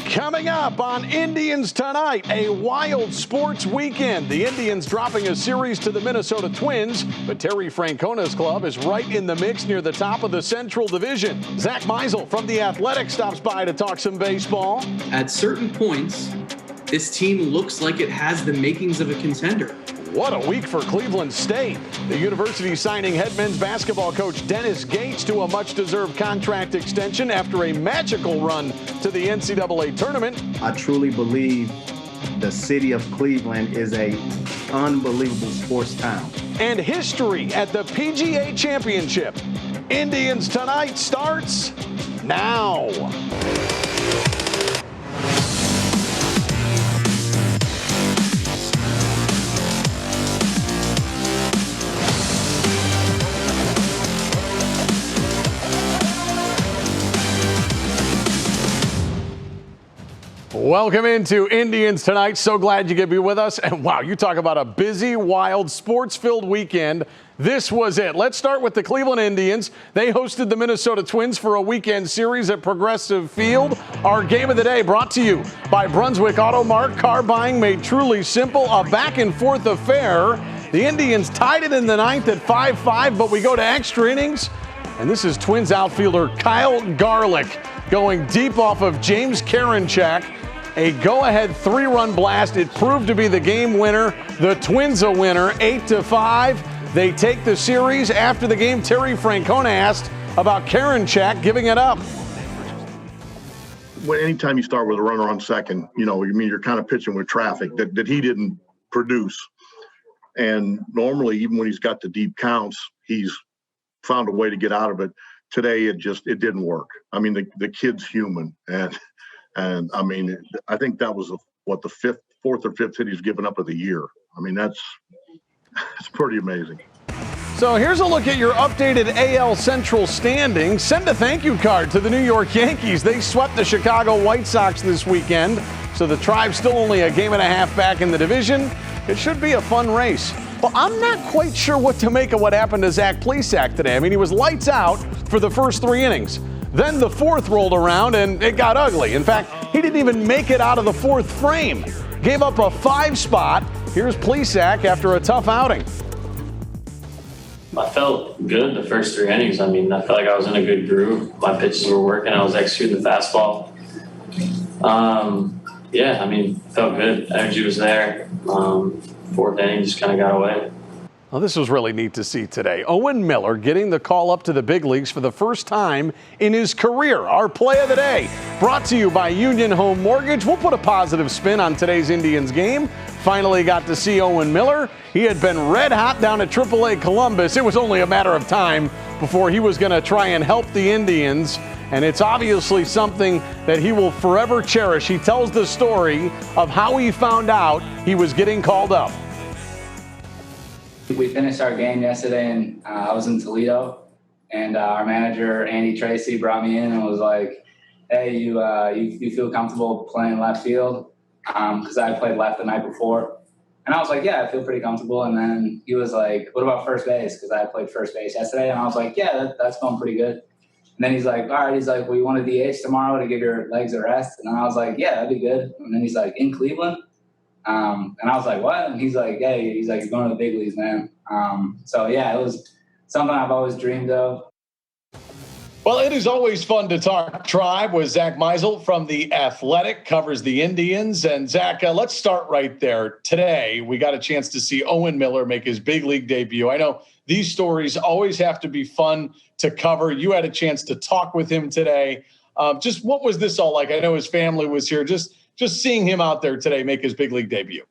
Coming up on Indians Tonight, a wild sports weekend. The Indians dropping a series to the Minnesota Twins, but Terry Francona's club is right in the mix near the top of the Central Division. Zach Meisel from The Athletic stops by to talk some baseball. At certain points, this team looks like it has the makings of a contender. What a week for Cleveland State. The university signing head men's basketball coach Dennis Gates to a much-deserved contract extension after a magical run to the NCAA tournament. I truly believe the city of Cleveland is an unbelievable sports town. And history at the PGA Championship. Indians Tonight starts now. Welcome into Indians Tonight. So glad you could be with us. And wow, you talk about a busy, wild, sports-filled weekend. This was it. Let's start with the Cleveland Indians. They hosted the Minnesota Twins for a weekend series at Progressive Field. Our game of the day brought to you by Brunswick Auto Mart. Car buying made truly simple. A back-and-forth affair. The Indians tied it in the ninth at 5-5, but we go to extra innings. And this is Twins outfielder Kyle Garlick going deep off of James Karinchak. A go-ahead 3-run blast. It proved to be the game winner. The Twins a winner, 8-5. They take the series. After the game, Terry Francona asked about Karinchak giving it up. When anytime you start with a runner on second, you're kind of pitching with traffic that he didn't produce. And normally, even when he's got the deep counts, he's found a way to get out of it. Today, it didn't work. I mean, the kid's human, and I mean, I think that was the fourth or fifth hit he's given up of the year. I mean, it's pretty amazing. So here's a look at your updated AL Central standings. Send a thank you card to the New York Yankees. They swept the Chicago White Sox this weekend, so the Tribe's still only a game and a half back in the division. It should be a fun race. Well, I'm not quite sure what to make of what happened to Zach Plesac today. I mean, he was lights out for the first 3 innings. Then the fourth rolled around and it got ugly. In fact, he didn't even make it out of the fourth frame. Gave up a 5 spot. Here's Plesac after a tough outing. I felt good the first 3 innings. I mean, I felt like I was in a good groove. My pitches were working. I was executing the fastball. Yeah, I mean, felt good. Energy was there. Fourth inning just kind of got away. Well, this was really neat to see today. Owen Miller getting the call up to the big leagues for the first time in his career. Our play of the day brought to you by Union Home Mortgage. We'll put a positive spin on today's Indians game. Finally got to see Owen Miller. He had been red hot down at AAA Columbus. It was only a matter of time before he was going to try and help the Indians. And it's obviously something that he will forever cherish. He tells the story of how he found out he was getting called up. We finished our game yesterday, and I was in Toledo, and our manager, Andy Tracy, brought me in and was like, hey, you feel comfortable playing left field? Because I played left the night before. And I was like, yeah, I feel pretty comfortable. And then he was like, what about first base? Because I played first base yesterday. And I was like, yeah, that's going pretty good. And then he's like, all right, well, you want to DH tomorrow to give your legs a rest? And I was like, yeah, that'd be good. And then he's like, in Cleveland? And I was like, what? And he's like, hey, you're going to the big leagues, man. So, yeah, it was something I've always dreamed of. Well, it is always fun to talk Tribe with Zach Meisel from The Athletic, covers the Indians. And, Zach, let's start right there. Today, we got a chance to see Owen Miller make his big league debut. I know these stories always have to be fun to cover. You had a chance to talk with him today. Just what was this all like? I know his family was here. Just seeing him out there today make his big league debut.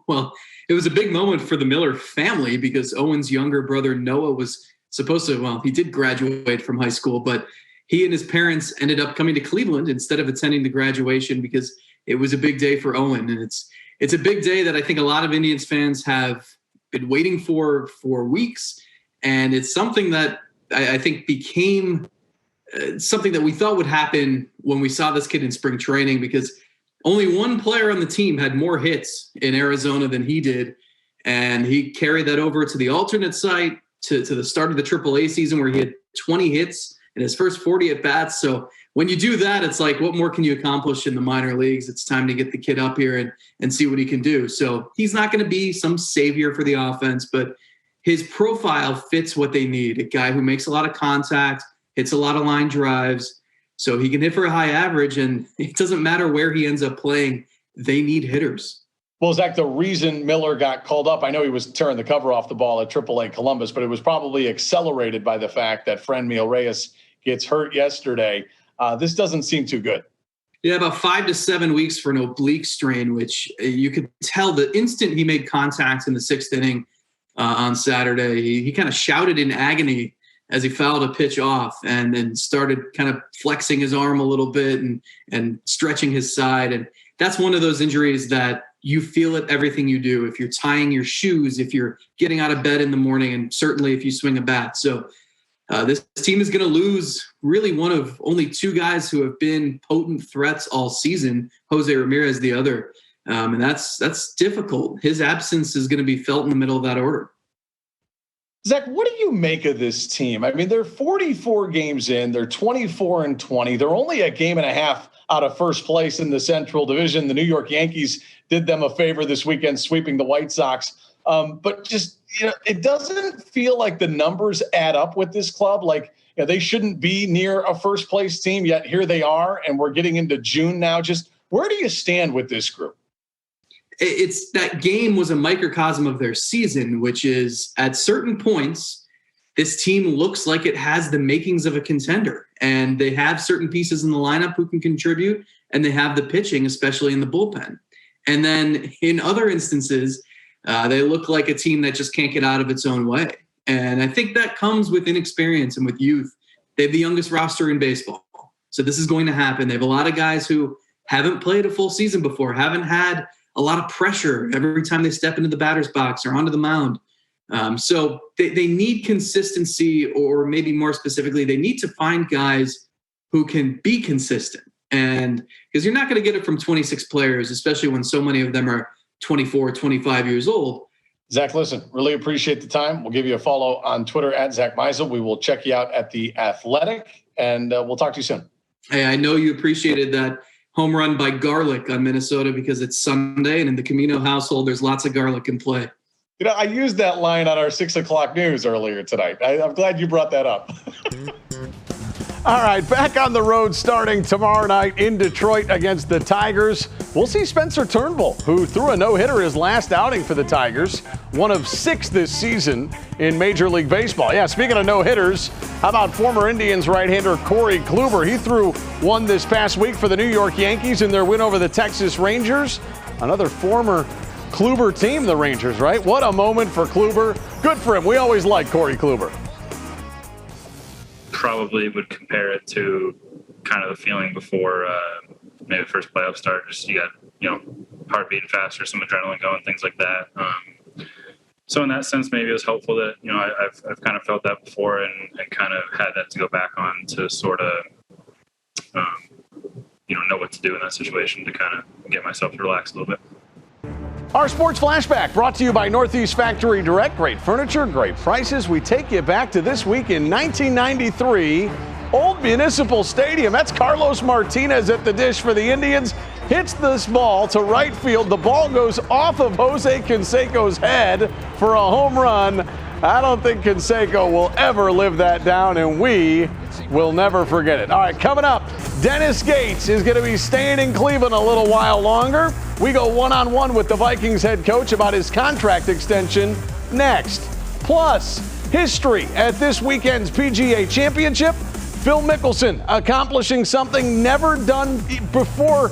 Well, it was a big moment for the Miller family because Owen's younger brother Noah was supposed to, he did graduate from high school, but he and his parents ended up coming to Cleveland instead of attending the graduation because it was a big day for Owen. And it's a big day that I think a lot of Indians fans have been waiting for weeks. And it's something that I think became something that we thought would happen when we saw this kid in spring training, because only one player on the team had more hits in Arizona than he did. And he carried that over to the alternate site to the start of the AAA season where he had 20 hits in his first 40 at-bats. So when you do that, it's like, what more can you accomplish in the minor leagues? It's time to get the kid up here and see what he can do. So he's not going to be some savior for the offense, but his profile fits what they need. A guy who makes a lot of contact, hits a lot of line drives, so he can hit for a high average, and it doesn't matter where he ends up playing. They need hitters. Well, Zach, the reason Miller got called up, I know he was tearing the cover off the ball at AAA Columbus, but it was probably accelerated by the fact that Franmil Reyes gets hurt yesterday. This doesn't seem too good. Yeah, about 5 to 7 weeks for an oblique strain, which you could tell the instant he made contact in the 6th inning on Saturday. He kind of shouted in agony as he fouled a pitch off, and then started kind of flexing his arm a little bit and stretching his side. And that's one of those injuries that you feel it everything you do. If you're tying your shoes, if you're getting out of bed in the morning, and certainly if you swing a bat. So this team is going to lose really one of only 2 guys who have been potent threats all season. Jose Ramirez, the other. And that's difficult. His absence is going to be felt in the middle of that order. Zach, what do you make of this team? I mean, they're 44 games in. They're 24-20. They're only a game and a half out of first place in the Central Division. The New York Yankees did them a favor this weekend, sweeping the White Sox. But just, it doesn't feel like the numbers add up with this club. Like, they shouldn't be near a first place team, yet here they are, and we're getting into June now. Just where do you stand with this group? It's that game was a microcosm of their season, which is at certain points, this team looks like it has the makings of a contender, and they have certain pieces in the lineup who can contribute, and they have the pitching, especially in the bullpen. And then in other instances, they look like a team that just can't get out of its own way. And I think that comes with inexperience and with youth. They have the youngest roster in baseball. So this is going to happen. They have a lot of guys who haven't played a full season before, haven't had a lot of pressure every time they step into the batter's box or onto the mound. So they need consistency, or maybe more specifically, they need to find guys who can be consistent. And because you're not going to get it from 26 players, especially when so many of them are 24, 25 years old. Zach, listen, really appreciate the time. We'll give you a follow on Twitter at Zach Meisel. We will check you out at The Athletic, and we'll talk to you soon. Hey, I know you appreciated that home run by Garlic on Minnesota because it's Sunday, and in the Camino household, there's lots of garlic in play. I used that line on our 6 o'clock news earlier tonight. I'm glad you brought that up. All right, back on the road starting tomorrow night in Detroit against the Tigers. We'll see Spencer Turnbull, who threw a no-hitter his last outing for the Tigers, one of 6 this season in Major League Baseball. Yeah, speaking of no-hitters, how about former Indians right-hander Corey Kluber? He threw one this past week for the New York Yankees in their win over the Texas Rangers. Another former Kluber team, the Rangers, right? What a moment for Kluber. Good for him. We always like Corey Kluber. Probably would compare it to kind of the feeling before maybe the first playoff start. Just you got, heart beating faster, some adrenaline going, things like that. So in that sense, maybe it was helpful that, I've kind of felt that before and kind of had that to go back on to sort of, know what to do in that situation to kind of get myself to relax a little bit. Our Sports Flashback brought to you by Northeast Factory Direct. Great furniture, great prices. We take you back to this week in 1993, Old Municipal Stadium. That's Carlos Martinez at the dish for the Indians. Hits this ball to right field. The ball goes off of Jose Canseco's head for a home run. I don't think Canseco will ever live that down, and we will never forget it. All right, coming up, Dennis Gates is going to be staying in Cleveland a little while longer. We go one-on-one with the Vikings head coach about his contract extension next. Plus, history at this weekend's PGA Championship. Phil Mickelson accomplishing something never done before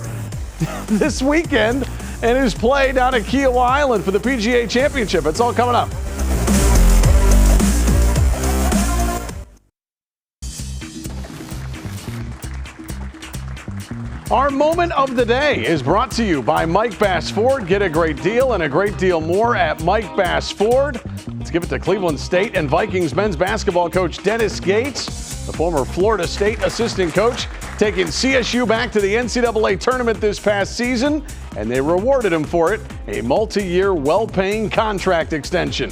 this weekend in his play down at Kiowa Island for the PGA Championship. It's all coming up. Our moment of the day is brought to you by Mike Bass Ford. Get a great deal and a great deal more at Mike Bass Ford. Let's give it to Cleveland State and Vikings men's basketball coach Dennis Gates, the former Florida State assistant coach, taking CSU back to the NCAA tournament this past season, and they rewarded him for it, a multi-year, well-paying contract extension.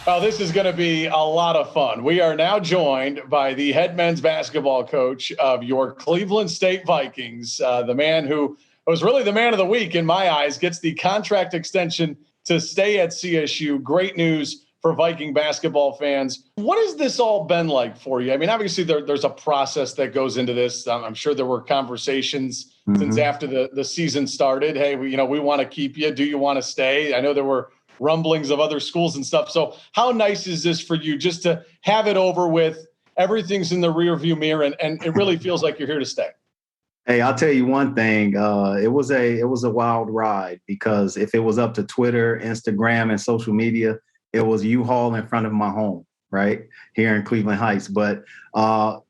Oh, this is going to be a lot of fun. We are now joined by the head men's basketball coach of your Cleveland State Vikings, the man who was really the man of the week in my eyes, gets the contract extension to stay at CSU. Great news for Viking basketball fans. What has this all been like for you? I mean, obviously there's a process that goes into this. I'm sure there were conversations since after the season started. Hey, we want to keep you. Do you want to stay? I know there were rumblings of other schools and stuff. So how nice is this for you just to have it over with? Everything's in the rearview mirror and it really feels like you're here to stay. Hey, I'll tell you one thing. It was a wild ride because if it was up to Twitter, Instagram, and social media, it was U-Haul in front of my home, right here in Cleveland Heights. But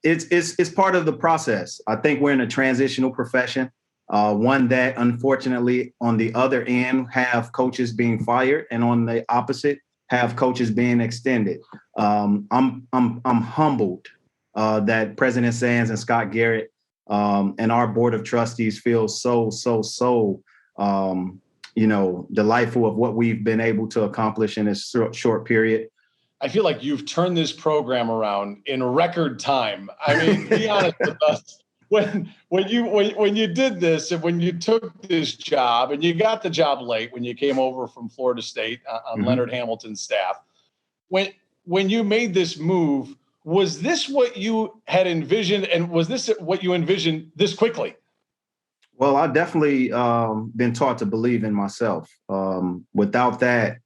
it's part of the process. I think we're in a transitional profession, one that unfortunately on the other end have coaches being fired, and on the opposite have coaches being extended. I'm humbled that President Sands and Scott Garrett and our board of trustees feel so delightful of what we've been able to accomplish in this short period. I feel like you've turned this program around in record time. I mean, be honest with us. When you did this and when you took this job, and you got the job late when you came over from Florida State on Leonard Hamilton's staff, when you made this move, was this what you had envisioned, and was this what you envisioned this quickly? Well, I've definitely been taught to believe in myself. Without that,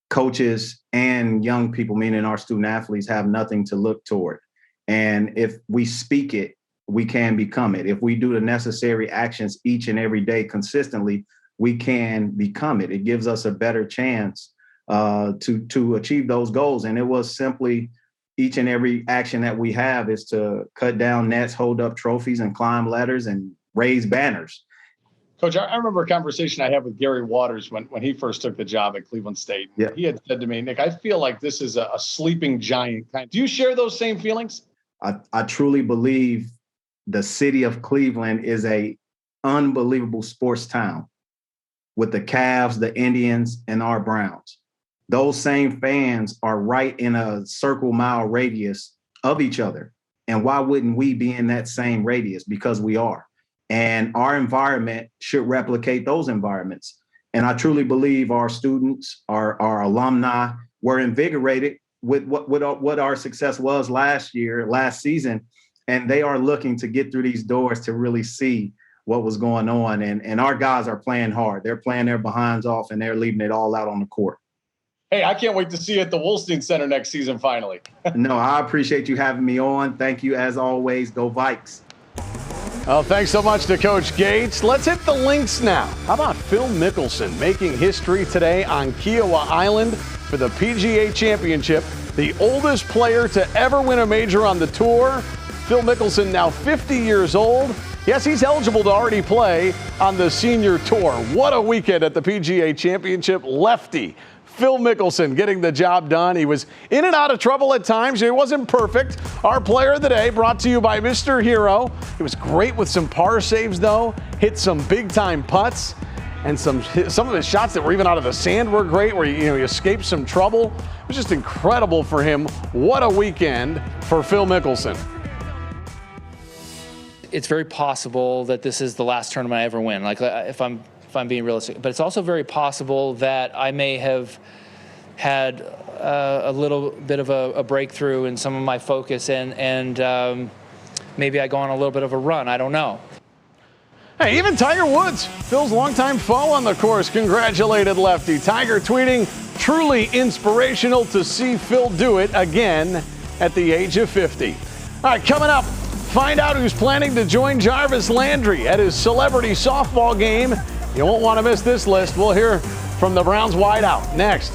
coaches and young people, meaning our student athletes, have nothing to look toward. And if we speak it, we can become it. If we do the necessary actions each and every day consistently, we can become it. It gives us a better chance to achieve those goals. And it was simply each and every action that we have is to cut down nets, hold up trophies, and climb ladders and raise banners. Coach, I remember a conversation I had with Gary Waters when he first took the job at Cleveland State. Yeah. He had said to me, Nick, I feel like this is a sleeping giant. Do you share those same feelings? I truly believe the city of Cleveland is a unbelievable sports town with the Cavs, the Indians, and our Browns. Those same fans are right in a circle mile radius of each other. And why wouldn't we be in that same radius? Because we are. And our environment should replicate those environments. And I truly believe our students, our alumni were invigorated with what our success was last season. And they are looking to get through these doors to really see what was going on. And our guys are playing hard. They're playing their behinds off and they're leaving it all out on the court. Hey, I can't wait to see you at the Wolstein Center next season, finally. No, I appreciate you having me on. Thank you, as always. Go Vikes. Well, thanks so much to Coach Gates. Let's hit the links now. How about Phil Mickelson making history today on Kiowa Island for the PGA Championship, the oldest player to ever win a major on the tour. Phil Mickelson, now 50 years old. Yes, he's eligible to already play on the senior tour. What a weekend at the PGA Championship. Lefty Phil Mickelson getting the job done. He was in and out of trouble at times. He wasn't perfect. Our player of the day brought to you by Mr. Hero. He was great with some par saves, though. Hit some big-time putts. And some of his shots that were even out of the sand were great, where he escaped some trouble. It was just incredible for him. What a weekend for Phil Mickelson. It's very possible that this is the last tournament I ever win. Like, if I'm being realistic, but it's also very possible that I may have had a little bit of a breakthrough in some of my focus, and maybe I go on a little bit of a run. I don't know. Hey, even Tiger Woods, Phil's longtime foe on the course, congratulated Lefty. Tiger tweeting, truly inspirational to see Phil do it again at the age of 50. All right, coming up, find out who's planning to join Jarvis Landry at his celebrity softball game. You won't want to miss this list. We'll hear from the Browns wideout next.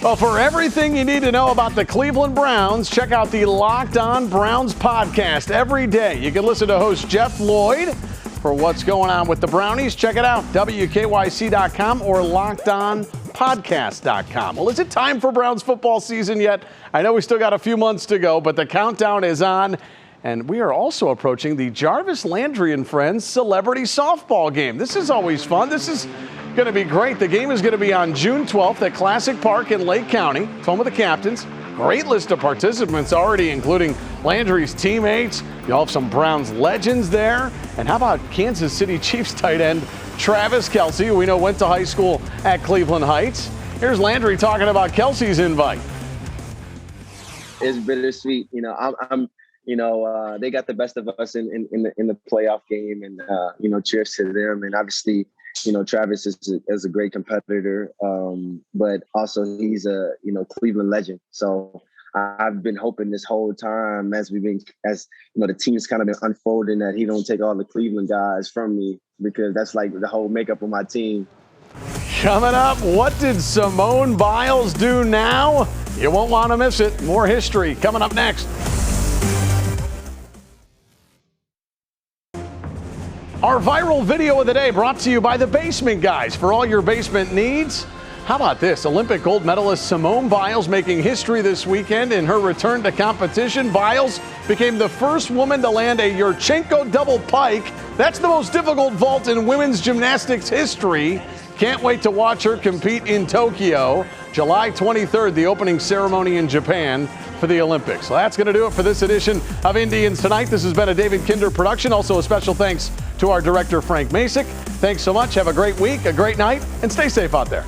Well, for everything you need to know about the Cleveland Browns, check out the Locked On Browns podcast every day. You can listen to host Jeff Lloyd for what's going on with the Brownies. Check it out, WKYC.com or LockedOnPodcast.com. Well, is it time for Browns football season yet? I know we still got a few months to go, but the countdown is on. And we are also approaching the Jarvis Landry and Friends Celebrity Softball game. This is always fun. This is going to be great. The game is going to be on June 12th at Classic Park in Lake County. It's home of the Captains. Great list of participants already, including Landry's teammates. You'll have some Browns legends there. And how about Kansas City Chiefs tight end Travis Kelce, who we know went to high school at Cleveland Heights. Here's Landry talking about Kelce's invite. It's bittersweet. They got the best of us in the playoff game, and cheers to them. And obviously, Travis is a great competitor, but also he's a Cleveland legend. So I've been hoping this whole time as the team's kind of been unfolding that he don't take all the Cleveland guys from me, because that's like the whole makeup of my team. Coming up, what did Simone Biles do now? You won't want to miss it. More history coming up next. Our viral video of the day brought to you by the Basement Guys for all your basement needs. How about this? Olympic gold medalist Simone Biles making history this weekend in her return to competition. Biles became the first woman to land a Yurchenko double pike. That's the most difficult vault in women's gymnastics history. Can't wait to watch her compete in Tokyo. July 23rd, the opening ceremony in Japan for the Olympics. So that's going to do it for this edition of Indians Tonight. This has been a David Kinder production. Also a special thanks to our director, Frank Masick. Thanks so much. Have a great week, a great night, and stay safe out there.